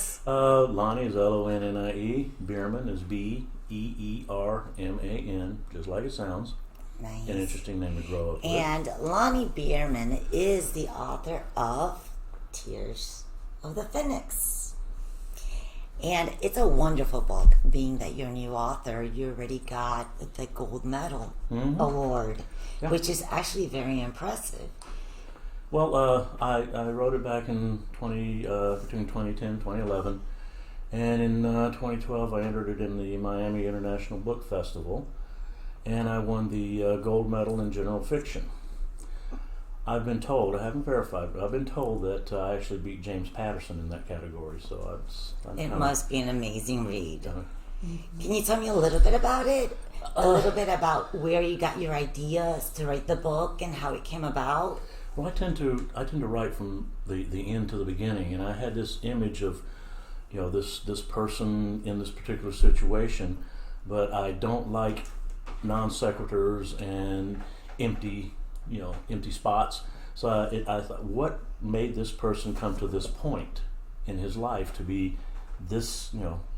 us? Lonnie is Lonnie. Beerman is Beerman, just like it sounds. Nice. An interesting name to grow up with. And Lonnie Beerman is the author of Tears of the Phoenix. And it's a wonderful book, being that you're a new author. You already got the gold medal award, which is actually very impressive. Well, I wrote it back in between 2010 and 2011, and in 2012 I entered it in the Miami International Book Festival, and I won the gold medal in general fiction. I've been told, I haven't verified, but I've been told that I actually beat James Patterson in that category. So it must be an amazing read. Can you tell me a little bit about it? A little bit about where you got your ideas to write the book and how it came about? Well, I tend to write from the end to the beginning, and I had this image of, this person in this particular situation, but I don't like non sequiturs and empty spots. So I thought, what made this person come to this point in his life to be this,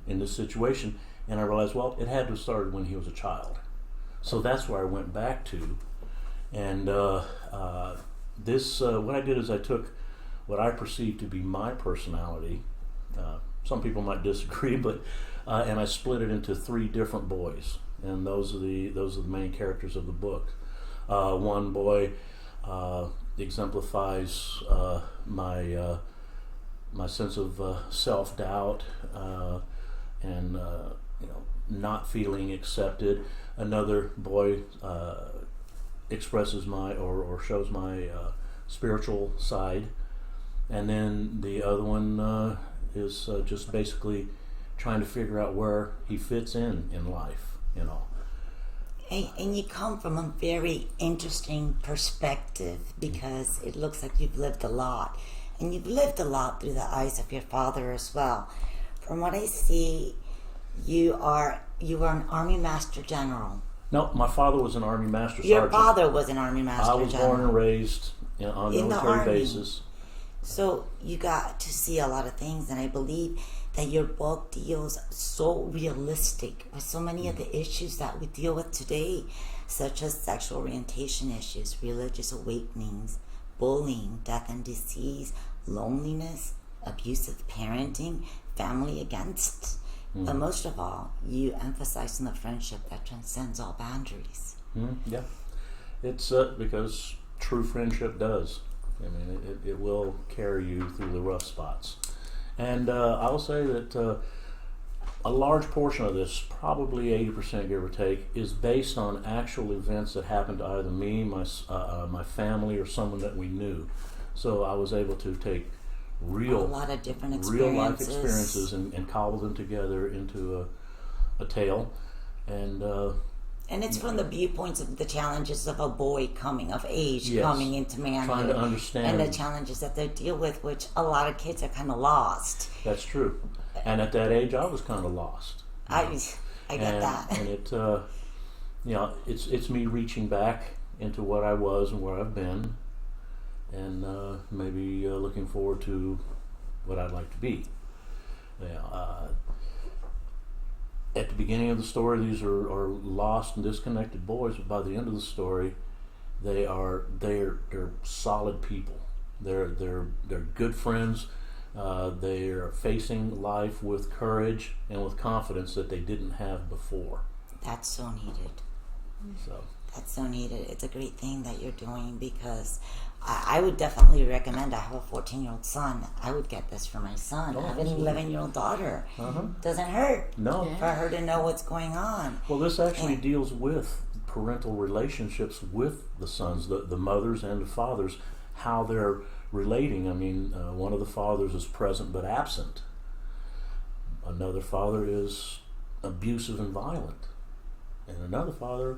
in this situation? And I realized, well, it had to have started when he was a child. So that's where I went back to. And what I did is I took what I perceived to be my personality. Some people might disagree, but and I split it into 3 different boys, and those are the main characters of the book. One boy exemplifies my sense of self-doubt and not feeling accepted. Another boy expresses or shows my spiritual side, and then the other one is just basically trying to figure out where he fits in life. And you come from a very interesting perspective, because it looks like you've lived a lot. And you've lived a lot through the eyes of your father as well. From what I see, you are an Army Master General. No, my father was an Army Master Sergeant. Your father was an Army Master General. I was born and raised on military bases. So you got to see a lot of things, and I believe that your book deals so realistic with so many of the issues that we deal with today, such as sexual orientation issues, religious awakenings, bullying, death and disease, loneliness, abusive parenting, family against. But most of all, you emphasize on the friendship that transcends all boundaries. Yeah, it's because true friendship does. I mean, it will carry you through the rough spots. And I will say that a large portion of this, probably 80% give or take, is based on actual events that happened to either me, my family, or someone that we knew. So I was able to take a lot of different experiences, real life experiences, and cobble them together into a tale. And it's from the viewpoints of the challenges of a boy coming of age, coming into manhood, trying to understand, and the challenges that they deal with, which a lot of kids are kind of lost. That's true. And at that age, I was kind of lost. I get that. And it, it's me reaching back into what I was and where I've been, and maybe looking forward to what I'd like to be. At the beginning of the story, these are lost and disconnected boys, but by the end of the story, they're solid people. They're good friends. They are facing life with courage and with confidence that they didn't have before. That's so needed. That's so needed. It's a great thing that you're doing, because I would definitely recommend. I have a 14-year-old son. I would get this for my son. I have an 11-year-old daughter. Doesn't hurt for her to know what's going on. Well, this actually deals with parental relationships with the sons, the mothers and the fathers, how they're relating. I mean, one of the fathers is present but absent. Another father is abusive and violent. And another father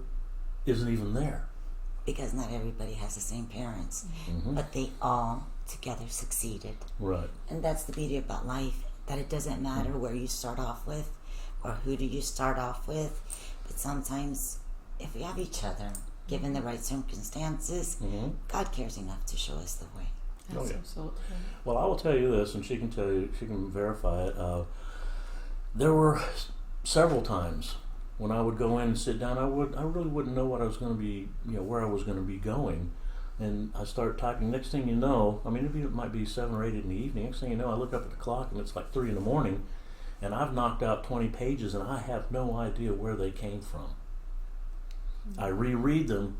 isn't even there. Because not everybody has the same parents, but they all together succeeded. Right. And that's the beauty about life, that it doesn't matter where you start off with or who do you start off with, but sometimes if we have each other, given the right circumstances, God cares enough to show us the way. That's yeah. absolutely right. Well, I will tell you this, and she can tell you, she can verify it. There were several times when I would go in and sit down, I really wouldn't know what I was going to be, where I was going to be going, and I start typing. Next thing you know, I mean, it might be 7 or 8 in the evening. Next thing you know, I look up at the clock and it's like 3 in the morning, and I've knocked out 20 pages, and I have no idea where they came from. I reread them,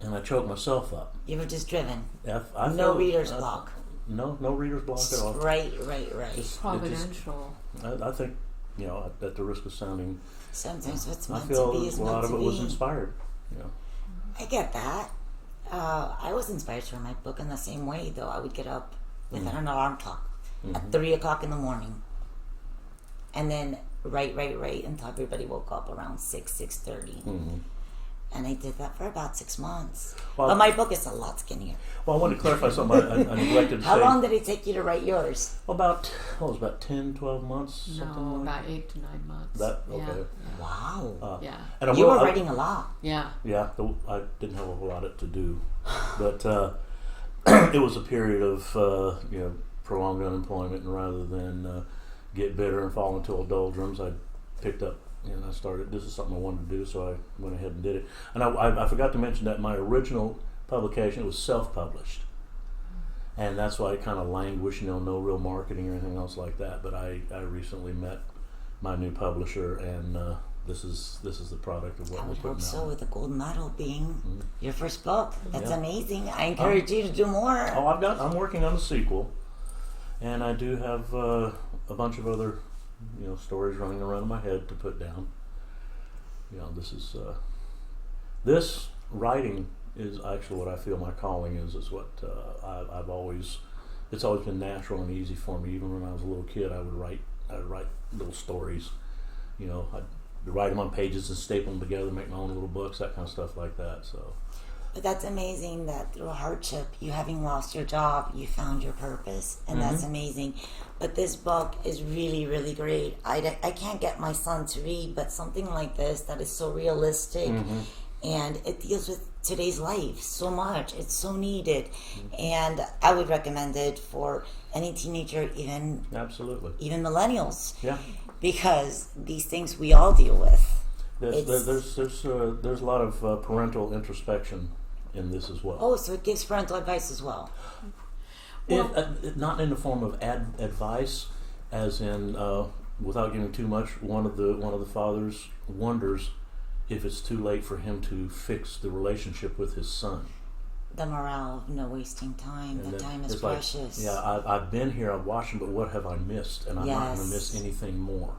and I choke myself up. You were just driven. No reader's block. No reader's block at all. Right. Providential. I think, at the risk of sounding, Sometimes what's I meant to feel be is a meant lot of to it be. was inspired. I get that. I was inspired to write my book in the same way, though. I would get up with an alarm clock at 3 o'clock in the morning, and then write until everybody woke up around 6:30. And I did that for about 6 months. Well, but my book is a lot skinnier. Well, I wanted to clarify something I neglected to say. How long did it take you to write yours? About 10, 12 months, something No, like about 8 to 9 months. that. Okay. Yeah. Wow. Yeah. And You were writing a lot. Yeah. Yeah, I didn't have a whole lot to do, but it was a period of prolonged unemployment, and rather than get bitter and fall into a doldrums, I picked up. And I started, this is something I wanted to do, so I went ahead and did it. And I forgot to mention that my original publication was self-published. And that's why it kind of languished, no real marketing or anything else like that. But I recently met my new publisher, and this is the product of what I we're would putting hope so, out. with the gold medal being your first book. That's Yeah. amazing. I encourage you to do more. I'm working on a sequel, and I do have a bunch of other stories running around in my head to put down. This writing is actually what I feel my calling is. Is what I've always. It's always been natural and easy for me. Even when I was a little kid, I'd write little stories. I'd write them on pages and staple them together, make my own little books, that kind of stuff like that. So. But that's amazing that through hardship, you having lost your job, you found your purpose, and that's amazing. But this book is really, really great. I can't get my son to read, but something like this that is so realistic, and it deals with today's life so much. It's so needed, and I would recommend it for any teenager, even millennials. Yeah. Because these things we all deal with. There's a lot of parental introspection in this as well. Oh, so it gives parental advice as well. Not in the form of advice, as in without giving too much. One of the fathers wonders if it's too late for him to fix the relationship with his son. The morale of no wasting time. And the time is like, precious. I've been here, I've watched him, but what have I missed? And I'm not going to miss anything more.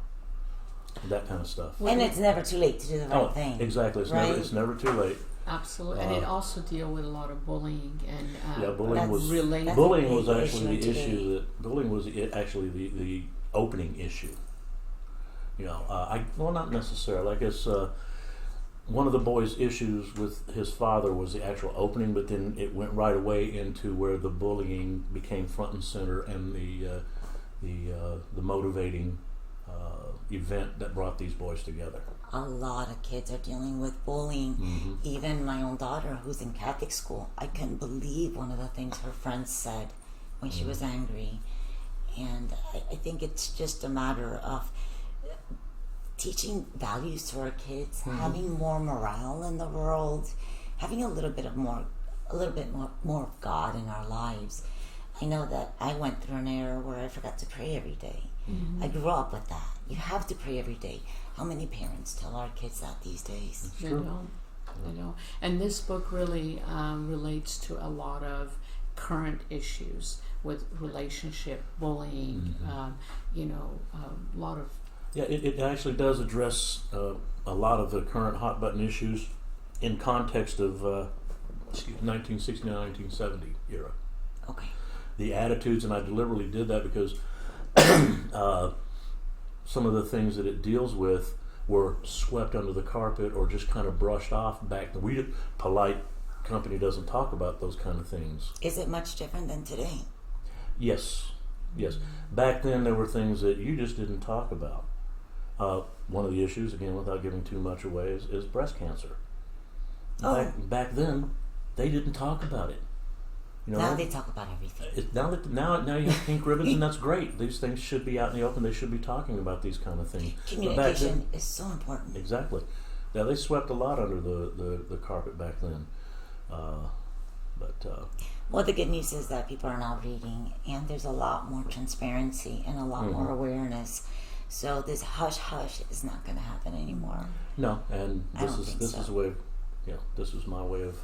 That kind of stuff. And it's never too late to do the right thing. Exactly. It's never too late. Absolutely, and it also deals with a lot of bullying and bullying was actually the issue. Bullying was actually the opening issue. Not necessarily. I guess one of the boys' issues with his father was the actual opening, but then it went right away into where the bullying became front and center, and the motivating event that brought these boys together. A lot of kids are dealing with bullying. Even my own daughter, who's in Catholic school, I couldn't believe one of the things her friends said when she was angry. And I think it's just a matter of teaching values to our kids, having more morale in the world, having a little bit more of God in our lives. I know that I went through an era where I forgot to pray every day. I grew up with that. You have to pray every day. How many parents tell our kids that these days? They don't. And this book really relates to a lot of current issues with relationship, bullying, a lot of... Yeah, it actually does address a lot of the current hot button issues in context of 1960 to 1970 era. Okay. The attitudes, and I deliberately did that because some of the things that it deals with were swept under the carpet or just kind of brushed off back then. Polite company doesn't talk about those kind of things. Is it much different than today? Yes. Back then there were things that you just didn't talk about. One of the issues, again, without giving too much away, is breast cancer. Back then, they didn't talk about it. Now they talk about everything. Now you have pink ribbons, and that's great. These things should be out in the open. They should be talking about these kind of things. Communication is so important. Exactly. Now they swept a lot under the carpet back then. Well, the good news is that people are now reading, and there's a lot more transparency and a lot more awareness. So this hush hush is not going to happen anymore. No, and this is a way of, this is my way of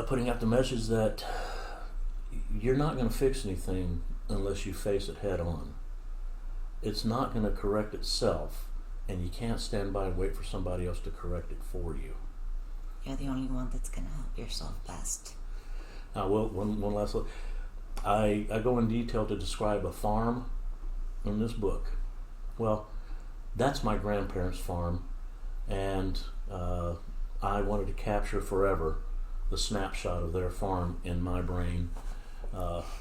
putting out the message that you're not going to fix anything unless you face it head on. It's not going to correct itself, and you can't stand by and wait for somebody else to correct it for you. You're the only one that's going to help yourself best. Now, one last look. I go in detail to describe a farm in this book. Well, that's my grandparents' farm, and I wanted to capture forever the snapshot of their farm in my brain.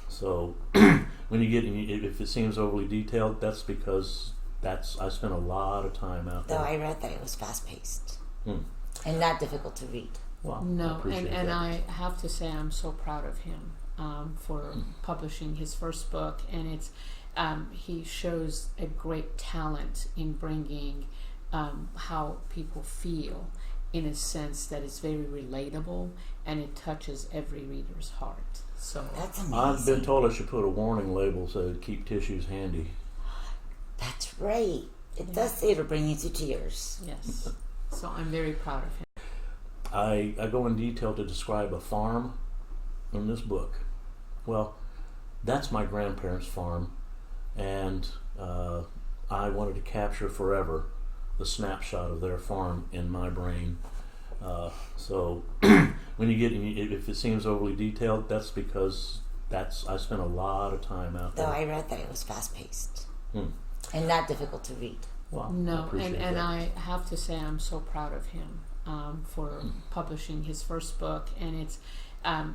So when if it seems overly detailed, that's because I spent a lot of time out there. Though I read that it was fast-paced and not difficult to read. Well, no, and I have to say I'm so proud of him for publishing his first book, and it's he shows a great talent in bringing how people feel in a sense that is very relatable, and it touches every reader's heart. So that's amazing. I've been told I should put a warning label so keep tissues handy. That's right. It does say it'll bring you to tears. Yes. So I'm very proud of him. I go in detail to describe a farm in this book. Well, that's my grandparents' farm, and I wanted to capture forever the snapshot of their farm in my brain. So when if it seems overly detailed, that's because I spent a lot of time out there. Though I read that it was fast-paced and not difficult to read. Well, no, and I have to say I'm so proud of him for publishing his first book, and it's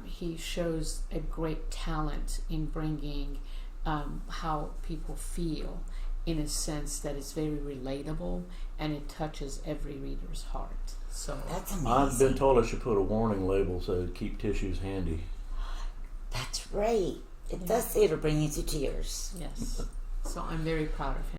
he shows a great talent in bringing how people feel in a sense that is very relatable, and it touches every reader's heart. So that's amazing. I've been told I should put a warning label so keep tissues handy. That's right. It does say it'll bring you to tears. Yes. So I'm very proud of him.